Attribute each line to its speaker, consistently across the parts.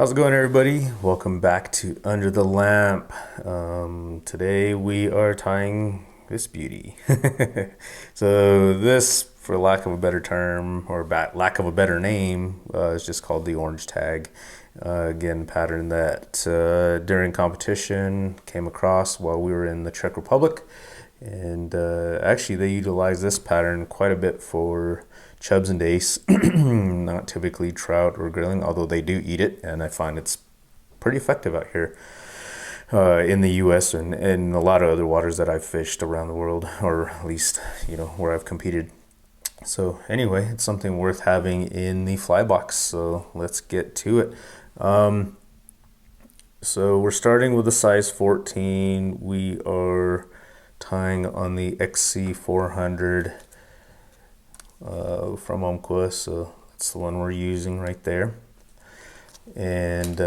Speaker 1: How's it going, everybody? Welcome back to Under the Lamp. Today we are tying this beauty. So this, for lack of a better term or lack of a better name, is just called the Orange Tag. Again, pattern that during competition came across while we were in the Czech Republic. And actually they utilize this pattern quite a bit for chubs and dace, not typically trout or grilling, although they do eat it, and I find it's pretty effective out here in the US and in a lot of other waters that I've fished around the world, or at least, you know, where I've competed. So anyway, it's something worth having in the fly box, so let's get to it. So we're starting with a size 14. We are tying on the XC400 from Nmaktima, so that's the one we're using right there, and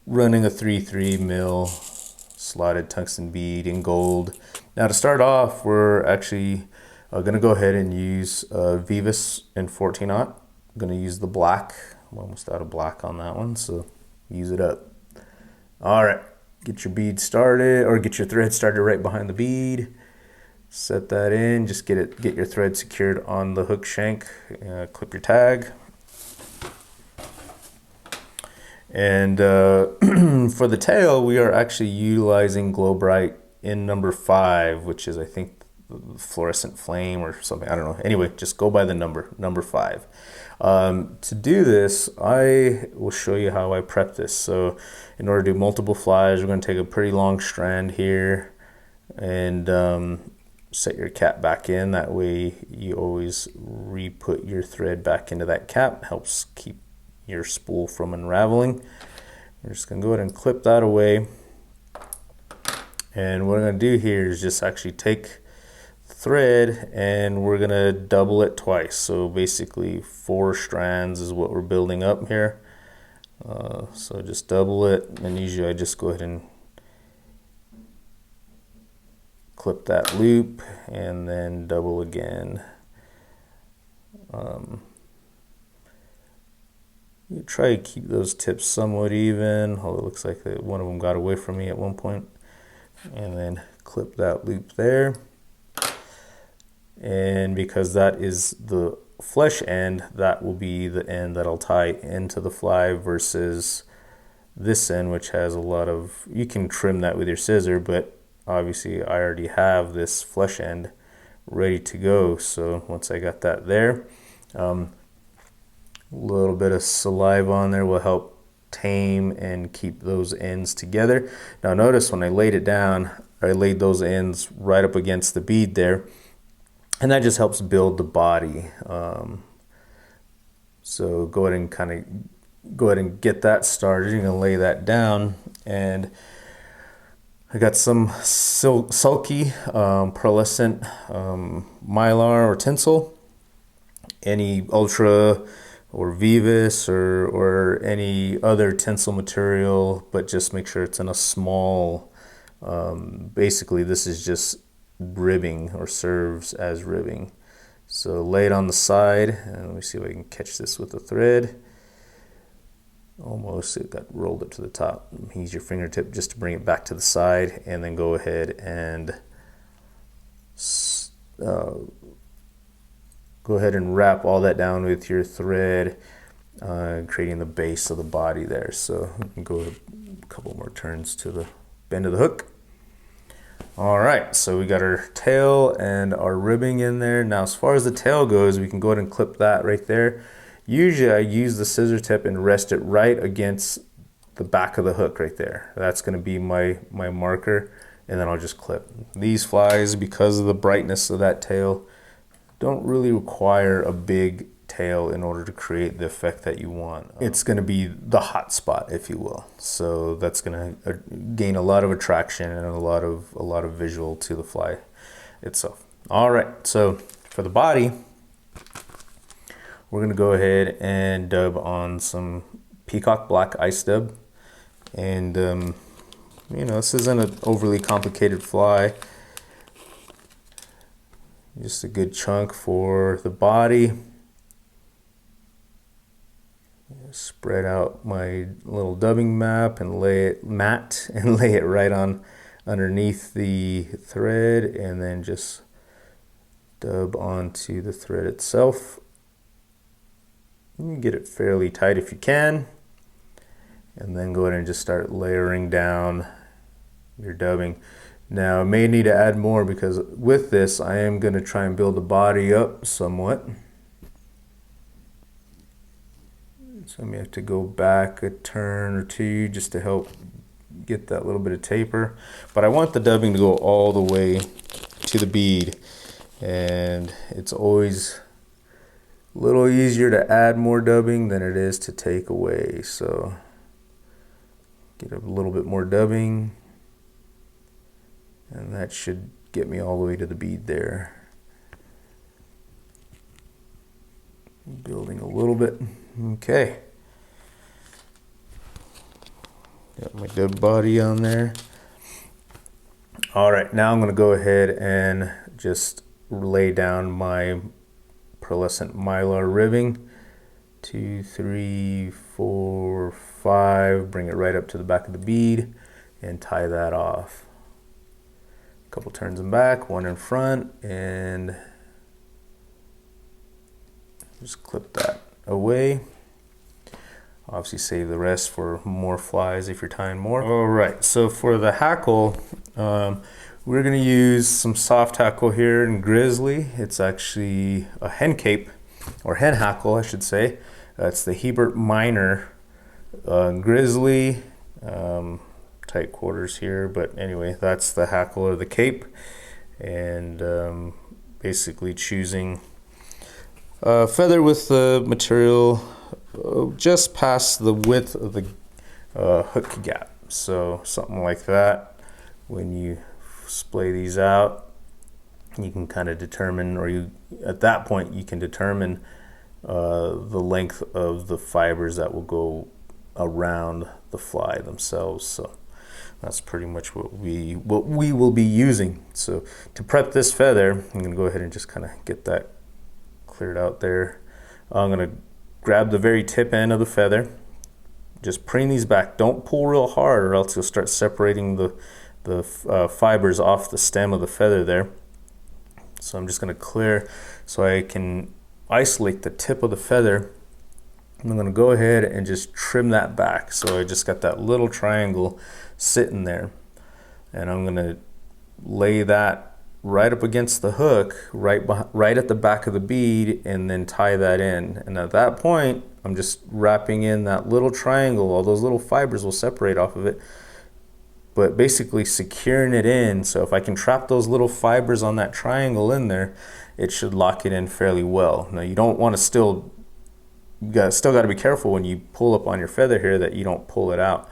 Speaker 1: running a 3/3 mil slotted tungsten bead in gold. Now to start off, we're actually gonna go ahead and use Vivus in 14/0. I'm gonna use the black. I'm almost out of black on that one, so use it up. All right, get your bead started, or get your thread started right behind the bead. Set that in, just get your thread secured on the hook shank, clip your tag. And for the tail, we are actually utilizing Glow Bright in number 5, which is, I think, fluorescent flame or something, I don't know. Anyway, just go by the number 5. To do this, I will show you how I prep this. So in order to do multiple flies, we're going to take a pretty long strand here and set your cap back in. That way you always re-put your thread back into that cap. Helps keep your spool from unraveling. We're just gonna go ahead and clip that away. And what I'm gonna do here is just actually take the thread and we're gonna double it twice. So basically 4 strands is what we're building up here. So just double it, and usually I just go ahead and clip that loop and then double again. You try to keep those tips somewhat even, although it looks like one of them got away from me at one point. And then clip that loop there. And because that is the flesh end, that will be the end that I'll tie into the fly, versus this end, which has a lot of, you can trim that with your scissor, but obviously I already have this flesh end ready to go. So once I got that there, a little bit of saliva on there will help tame and keep those ends together. Now notice when I laid it down, I laid those ends right up against the bead there, and that just helps build the body. So go ahead and get that started. You're gonna lay that down, and I got some sulky pearlescent mylar or tinsel, any ultra or Vivus or any other tinsel material, but just make sure it's in a small, basically this is just ribbing, or serves as ribbing. So lay it on the side, and let me see if I can catch this with the thread. Almost, it got rolled up to the top. Use your fingertip just to bring it back to the side, and then go ahead and wrap all that down with your thread, creating the base of the body there. So we can go a couple more turns to the bend of the hook. All right, so we got our tail and our ribbing in there. Now as far as the tail goes, we can go ahead and clip that right there. Usually I use the scissor tip and rest it right against the back of the hook right there. That's gonna be my marker, and then I'll just clip. These flies, because of the brightness of that tail, don't really require a big tail in order to create the effect that you want. It's going to be the hot spot, if you will. So that's going to gain a lot of attraction and a lot of visual to the fly itself. All right, so for the body, we're going to go ahead and dub on some Peacock Black ice dub. And you know, this isn't an overly complicated fly. Just a good chunk for the body. Spread out my little dubbing map and lay it right on underneath the thread, and then just dub onto the thread itself. You get it fairly tight if you can, and then go ahead and just start layering down your dubbing. Now I may need to add more because with this I am going to try and build the body up somewhat. So I may have to go back a turn or two just to help get that little bit of taper. But I want the dubbing to go all the way to the bead, and it's always a little easier to add more dubbing than it is to take away. So get a little bit more dubbing, and that should get me all the way to the bead there. Building a little bit. Okay. Got my dub body on there. All right, now I'm going to go ahead and just lay down my pearlescent mylar ribbing. 2, 3, 4, 5. Bring it right up to the back of the bead and tie that off. A couple turns in back, one in front, and just clip that away. Obviously save the rest for more flies if you're tying more. All right, so for the hackle, we're gonna use some soft hackle here in Grizzly. It's actually a hen cape, or hen hackle, I should say. It's the Hebert Minor Grizzly, tight quarters here, but anyway, that's the hackle or the cape. And basically choosing a feather with the material just past the width of the hook gap. So something like that. When you splay these out, you can kind of determine, or at that point you can determine the length of the fibers that will go around the fly themselves. So that's pretty much what we will be using. So to prep this feather, I'm going to go ahead and just kind of get that cleared out there. I'm going to grab the very tip end of the feather, just preen these back. Don't pull real hard, or else you'll start separating the fibers off the stem of the feather there. So I'm just going to clear so I can isolate the tip of the feather. I'm going to go ahead and just trim that back. So I just got that little triangle sitting there, and I'm going to lay that right up against the hook, right at the back of the bead, and then tie that in. And at that point, I'm just wrapping in that little triangle. All those little fibers will separate off of it, but basically securing it in. So if I can trap those little fibers on that triangle in there, it should lock it in fairly well. Now you don't want to still got to be careful when you pull up on your feather here that you don't pull it out.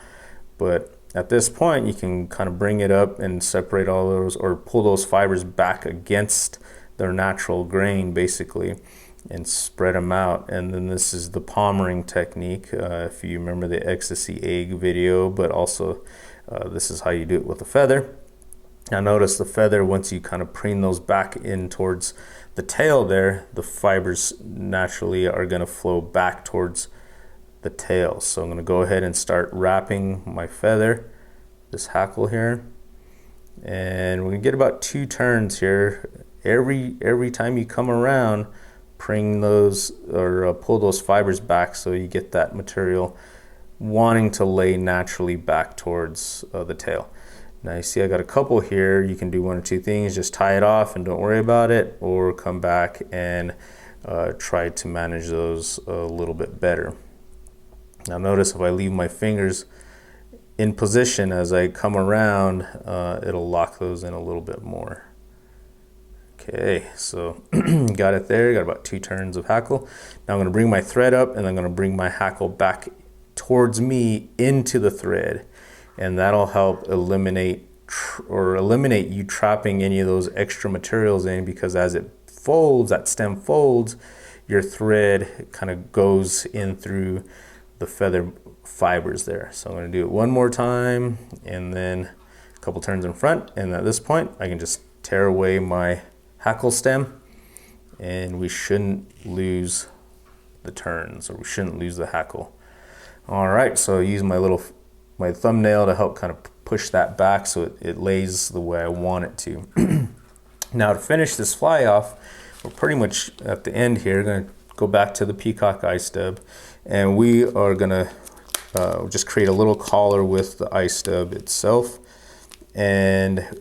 Speaker 1: But at this point, you can kind of bring it up and separate all those, or pull those fibers back against their natural grain basically, and spread them out. And then this is the palmering technique, if you remember the ecstasy egg video, but also this is how you do it with a feather. Now notice the feather, once you kind of preen those back in towards the tail there, the fibers naturally are going to flow back towards the tail. So I'm going to go ahead and start wrapping my feather, this hackle here, and we're going to get about 2 turns here. Every time you come around, preen those, or pull those fibers back so you get that material wanting to lay naturally back towards the tail. Now you see I got a couple here. You can do one or two things: just tie it off and don't worry about it, or come back and try to manage those a little bit better. Now notice if I leave my fingers in position as I come around, it'll lock those in a little bit more. Okay, so got it there, got about 2 turns of hackle. Now I'm gonna bring my thread up and I'm gonna bring my hackle back towards me into the thread. And that'll help eliminate you trapping any of those extra materials in, because as it folds, that stem folds, your thread kind of goes in through the feather fibers there. So I'm gonna do it one more time and then a couple turns in front. And at this point, I can just tear away my hackle stem and we shouldn't lose the turns, or we shouldn't lose the hackle. All right, so I use my thumbnail to help kind of push that back so it lays the way I want it to. Now to finish this fly off, we're pretty much at the end here. Going to go back to the peacock eye stub, and we are going to just create a little collar with the eye stub itself. And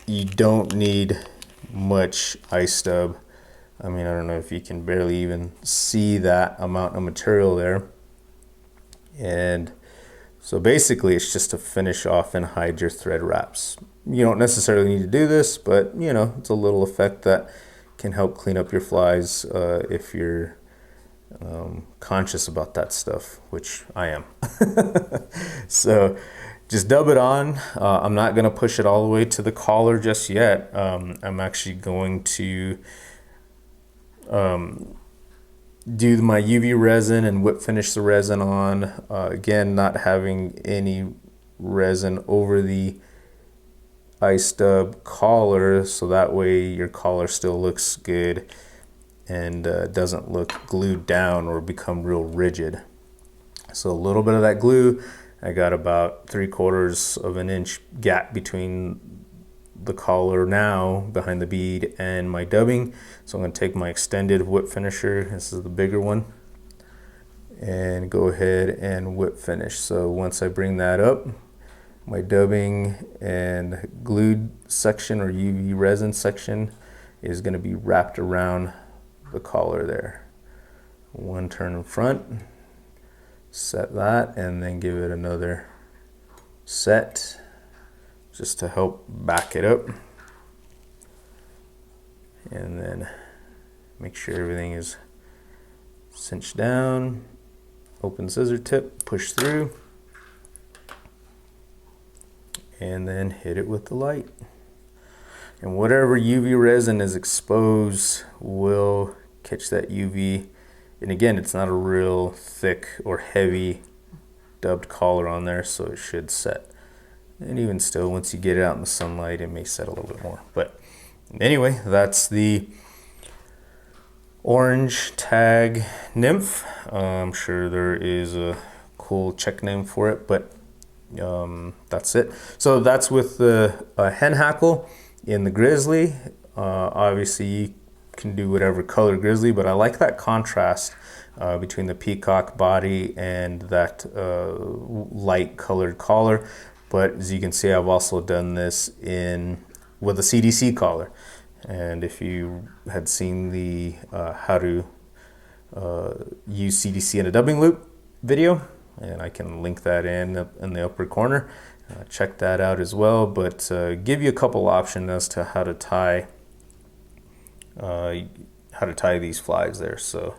Speaker 1: you don't need much eye stub. I mean, I don't know if you can barely even see that amount of material there. And so basically it's just to finish off and hide your thread wraps. You don't necessarily need to do this, but you know, it's a little effect that can help clean up your flies if you're conscious about that stuff, which I am. So just dub it on. I'm not going to push it all the way to the collar just yet. I'm actually going to do my UV resin and whip finish the resin on. Again, not having any resin over the eye stub collar, so that way your collar still looks good and doesn't look glued down or become real rigid. So a little bit of that glue. I got about 3/4 of an inch gap between the collar now behind the bead and my dubbing. So I'm going to take my extended whip finisher, this is the bigger one, and go ahead and whip finish. So once I bring that up, my dubbing and glued section or UV resin section is going to be wrapped around the collar there. One turn in front, set that, and then give it another set just to help back it up, and then make sure everything is cinched down. Open scissor tip, push through, and then hit it with the light. And whatever UV resin is exposed will catch that UV. And again, it's not a real thick or heavy dubbed collar on there, so it should set. And even still, once you get it out in the sunlight, it may set a little bit more. But anyway, that's the Orange Tag Nymph. I'm sure there is a cool Czech name for it, but that's it. So that's with the hen hackle in the grizzly. Obviously, you can do whatever color grizzly, but I like that contrast between the peacock body and that light colored collar. But as you can see, I've also done this with a CDC collar. And if you had seen the how to use CDC in a dubbing loop video, and I can link that in the upper corner, check that out as well. But give you a couple options as to how to tie these flies there. So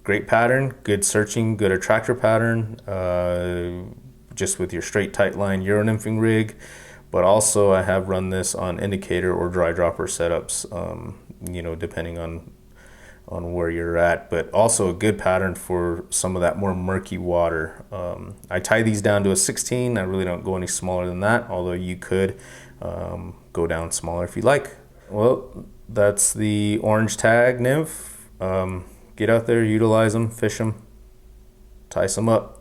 Speaker 1: great pattern, good searching, good attractor pattern. Just with your straight tight line Euro nymphing rig, but also I have run this on indicator or dry dropper setups, you know, depending on where you're at, but also a good pattern for some of that more murky water. I tie these down to a 16. I really don't go any smaller than that, although you could go down smaller if you like. Well, that's the Orange Tag Nymph. Get out there, utilize them, fish them, tie some up.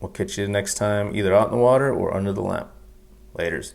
Speaker 1: We'll catch you next time, either out in the water or under the lamp. Laters.